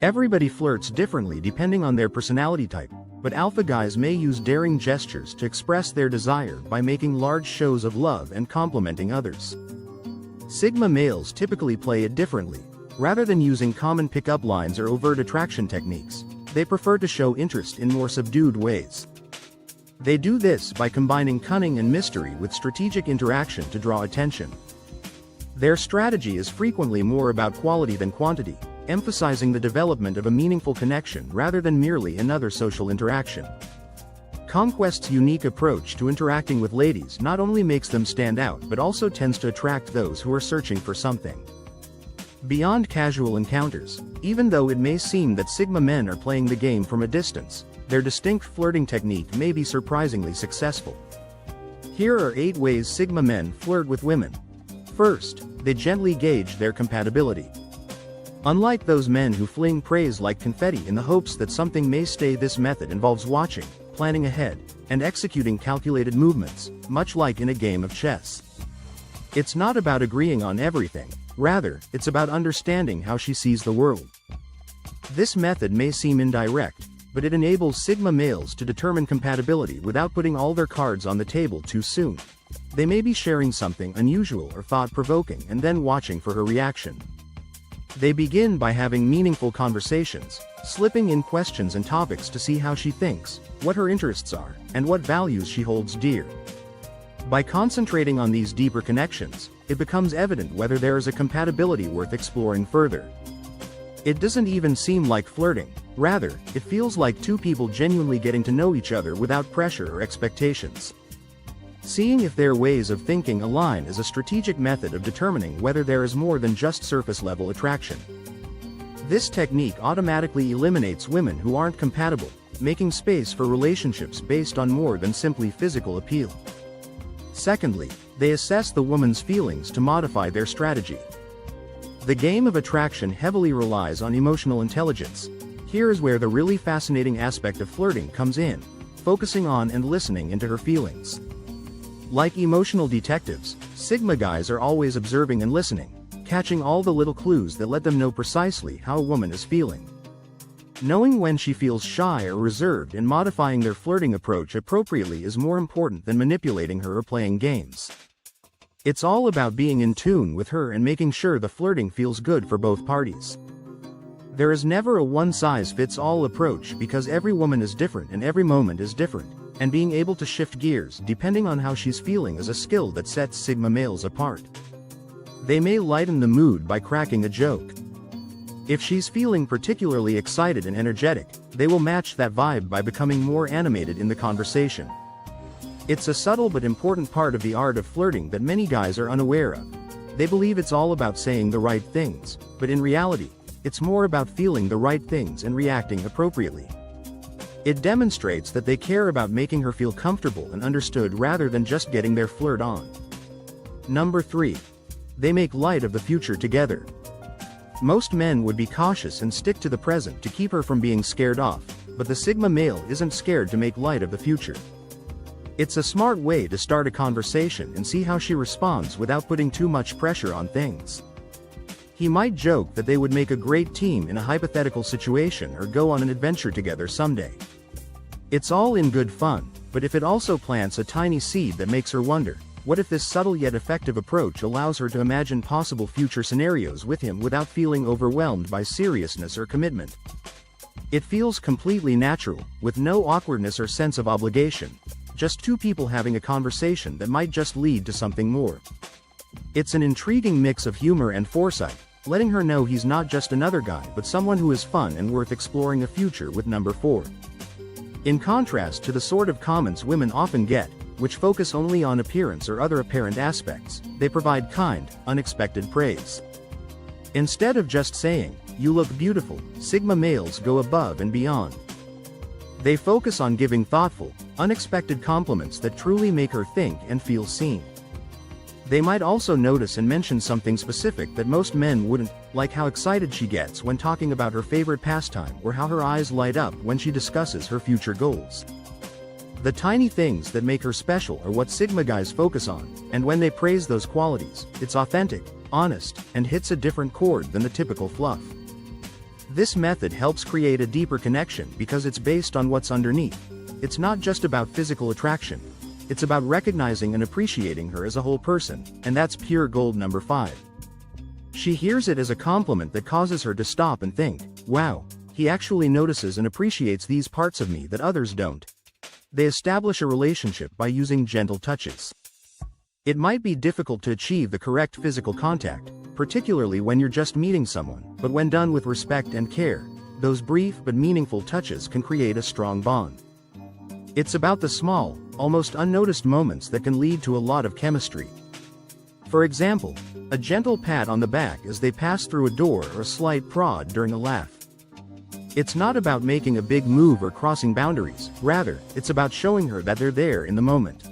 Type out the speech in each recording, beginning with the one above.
Everybody flirts differently depending on their personality type, but alpha guys may use daring gestures to express their desire by making large shows of love and complimenting others. Sigma males typically play it differently. Rather than using common pickup lines or overt attraction techniques, they prefer to show interest in more subdued ways. They do this by combining cunning and mystery with strategic interaction to draw attention. Their strategy is frequently more about quality than quantity, emphasizing the development of a meaningful connection rather than merely another social interaction. Conquest's unique approach to interacting with ladies not only makes them stand out but also tends to attract those who are searching for something beyond casual encounters. Even though it may seem that Sigma men are playing the game from a distance, their distinct flirting technique may be surprisingly successful. Here are 8 ways Sigma men flirt with women. First, they gently gauge their compatibility. Unlike those men who fling praise like confetti in the hopes that something may stay, this method involves watching, planning ahead, and executing calculated movements, much like in a game of chess. It's not about agreeing on everything, rather, it's about understanding how she sees the world. This method may seem indirect, but it enables Sigma males to determine compatibility without putting all their cards on the table too soon. They may be sharing something unusual or thought-provoking and then watching for her reaction. They begin by having meaningful conversations, slipping in questions and topics to see how she thinks, what her interests are, and what values she holds dear. By concentrating on these deeper connections, it becomes evident whether there is a compatibility worth exploring further. It doesn't even seem like flirting, rather, it feels like two people genuinely getting to know each other without pressure or expectations. Seeing if their ways of thinking align is a strategic method of determining whether there is more than just surface-level attraction. This technique automatically eliminates women who aren't compatible, making space for relationships based on more than simply physical appeal. Secondly, they assess the woman's feelings to modify their strategy. The game of attraction heavily relies on emotional intelligence. Here is where the really fascinating aspect of flirting comes in, focusing on and listening into her feelings. Like emotional detectives, Sigma guys are always observing and listening, catching all the little clues that let them know precisely how a woman is feeling. Knowing when she feels shy or reserved and modifying their flirting approach appropriately is more important than manipulating her or playing games. It's all about being in tune with her and making sure the flirting feels good for both parties. There is never a one-size-fits-all approach because every woman is different and every moment is different, and being able to shift gears depending on how she's feeling is a skill that sets Sigma males apart. They may lighten the mood by cracking a joke. If she's feeling particularly excited and energetic, they will match that vibe by becoming more animated in the conversation. It's a subtle but important part of the art of flirting that many guys are unaware of. They believe it's all about saying the right things, but in reality, it's more about feeling the right things and reacting appropriately. It demonstrates that they care about making her feel comfortable and understood rather than just getting their flirt on. Number 3. They make light of the future together. Most men would be cautious and stick to the present to keep her from being scared off, but the Sigma male isn't scared to make light of the future. It's a smart way to start a conversation and see how she responds without putting too much pressure on things. He might joke that they would make a great team in a hypothetical situation or go on an adventure together someday. It's all in good fun, but if it also plants a tiny seed that makes her wonder, what if this subtle yet effective approach allows her to imagine possible future scenarios with him without feeling overwhelmed by seriousness or commitment? It feels completely natural, with no awkwardness or sense of obligation, just two people having a conversation that might just lead to something more. It's an intriguing mix of humor and foresight, letting her know he's not just another guy but someone who is fun and worth exploring a future with. Number 4. In contrast to the sort of comments women often get, which focus only on appearance or other apparent aspects, they provide kind, unexpected praise. Instead of just saying, "You look beautiful," Sigma males go above and beyond. They focus on giving thoughtful, unexpected compliments that truly make her think and feel seen. They might also notice and mention something specific that most men wouldn't, like how excited she gets when talking about her favorite pastime or how her eyes light up when she discusses her future goals. The tiny things that make her special are what Sigma guys focus on, and when they praise those qualities, it's authentic, honest, and hits a different chord than the typical fluff. This method helps create a deeper connection because it's based on what's underneath. It's not just about physical attraction. It's about recognizing and appreciating her as a whole person, and that's pure gold. Number 5. She hears it as a compliment that causes her to stop and think, wow, he actually notices and appreciates these parts of me that others don't. They establish a relationship by using gentle touches. It might be difficult to achieve the correct physical contact, particularly when you're just meeting someone, but when done with respect and care, those brief but meaningful touches can create a strong bond. It's about the small, almost unnoticed moments that can lead to a lot of chemistry. For example, a gentle pat on the back as they pass through a door or a slight prod during a laugh. It's not about making a big move or crossing boundaries, rather, it's about showing her that they're there in the moment.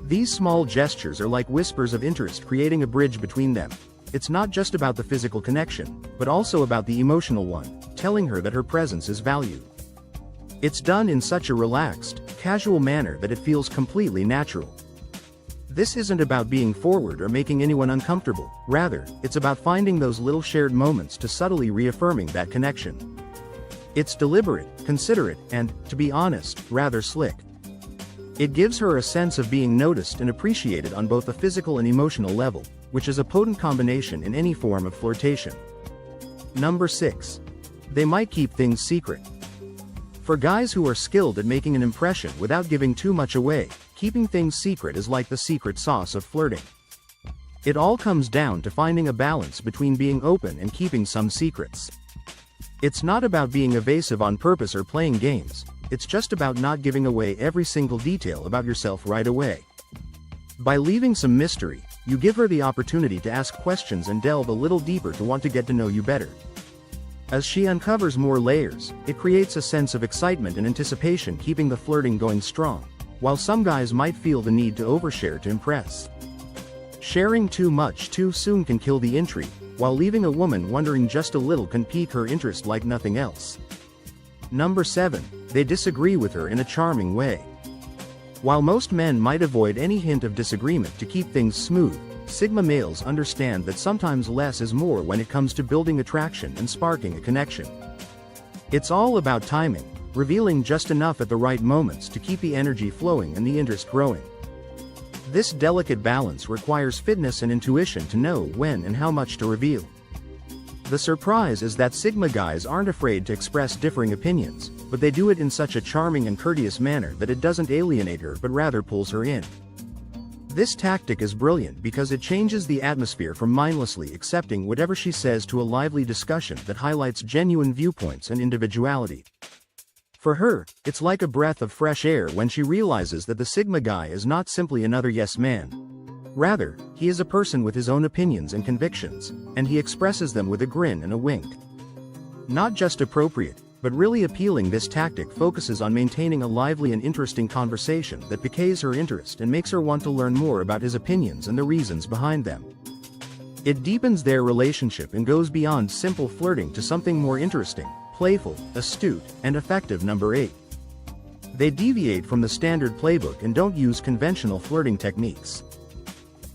These small gestures are like whispers of interest, creating a bridge between them. It's not just about the physical connection, but also about the emotional one, telling her that her presence is valued. It's done in such a relaxed, casual manner that it feels completely natural. This isn't about being forward or making anyone uncomfortable, rather, it's about finding those little shared moments to subtly reaffirming that connection. It's deliberate, considerate, and, to be honest, rather slick. It gives her a sense of being noticed and appreciated on both a physical and emotional level, which is a potent combination in any form of flirtation. Number 6. They might keep things secret. For guys who are skilled at making an impression without giving too much away, keeping things secret is like the secret sauce of flirting. It all comes down to finding a balance between being open and keeping some secrets. It's not about being evasive on purpose or playing games, it's just about not giving away every single detail about yourself right away. By leaving some mystery, you give her the opportunity to ask questions and delve a little deeper to want to get to know you better. As she uncovers more layers, it creates a sense of excitement and anticipation, keeping the flirting going strong, while some guys might feel the need to overshare to impress. Sharing too much too soon can kill the intrigue, while leaving a woman wondering just a little can pique her interest like nothing else. Number 7. They disagree with her in a charming way. While most men might avoid any hint of disagreement to keep things smooth, Sigma males understand that sometimes less is more when it comes to building attraction and sparking a connection. It's all about timing, revealing just enough at the right moments to keep the energy flowing and the interest growing. This delicate balance requires fitness and intuition to know when and how much to reveal. The surprise is that Sigma guys aren't afraid to express differing opinions, but they do it in such a charming and courteous manner that it doesn't alienate her but rather pulls her in. This tactic is brilliant because it changes the atmosphere from mindlessly accepting whatever she says to a lively discussion that highlights genuine viewpoints and individuality. For her, it's like a breath of fresh air when she realizes that the Sigma guy is not simply another yes man. Rather, he is a person with his own opinions and convictions, and he expresses them with a grin and a wink. Not just appropriate, but really appealing. This tactic focuses on maintaining a lively and interesting conversation that piques her interest and makes her want to learn more about his opinions and the reasons behind them. It deepens their relationship and goes beyond simple flirting to something more interesting, playful, astute, and effective. Number 8. They deviate from the standard playbook and don't use conventional flirting techniques.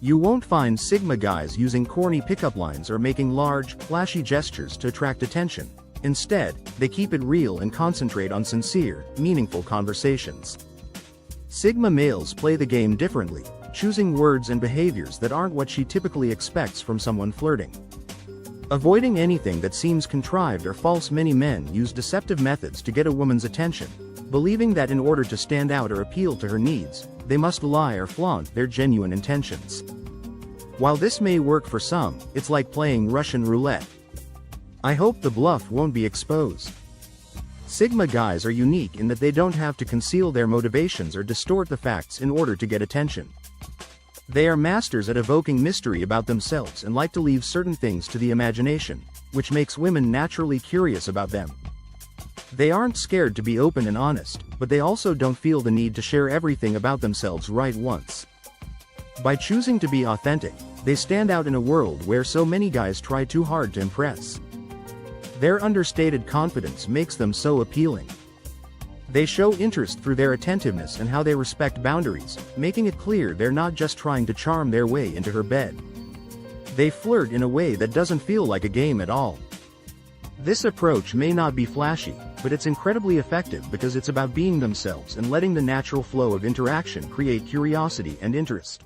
You won't find Sigma guys using corny pickup lines or making large, flashy gestures to attract attention. Instead, they keep it real and concentrate on sincere, meaningful conversations. Sigma males play the game differently, choosing words and behaviors that aren't what she typically expects from someone flirting. Avoiding anything that seems contrived or false. Many men use deceptive methods to get a woman's attention, believing that in order to stand out or appeal to her needs, they must lie or flaunt their genuine intentions. While this may work for some, it's like playing Russian roulette. I hope the bluff won't be exposed. Sigma guys are unique in that they don't have to conceal their motivations or distort the facts in order to get attention. They are masters at evoking mystery about themselves and like to leave certain things to the imagination, which makes women naturally curious about them. They aren't scared to be open and honest, but they also don't feel the need to share everything about themselves right once. By choosing to be authentic, they stand out in a world where so many guys try too hard to impress. Their understated confidence makes them so appealing. They show interest through their attentiveness and how they respect boundaries, making it clear they're not just trying to charm their way into her bed. They flirt in a way that doesn't feel like a game at all. This approach may not be flashy, but it's incredibly effective because it's about being themselves and letting the natural flow of interaction create curiosity and interest.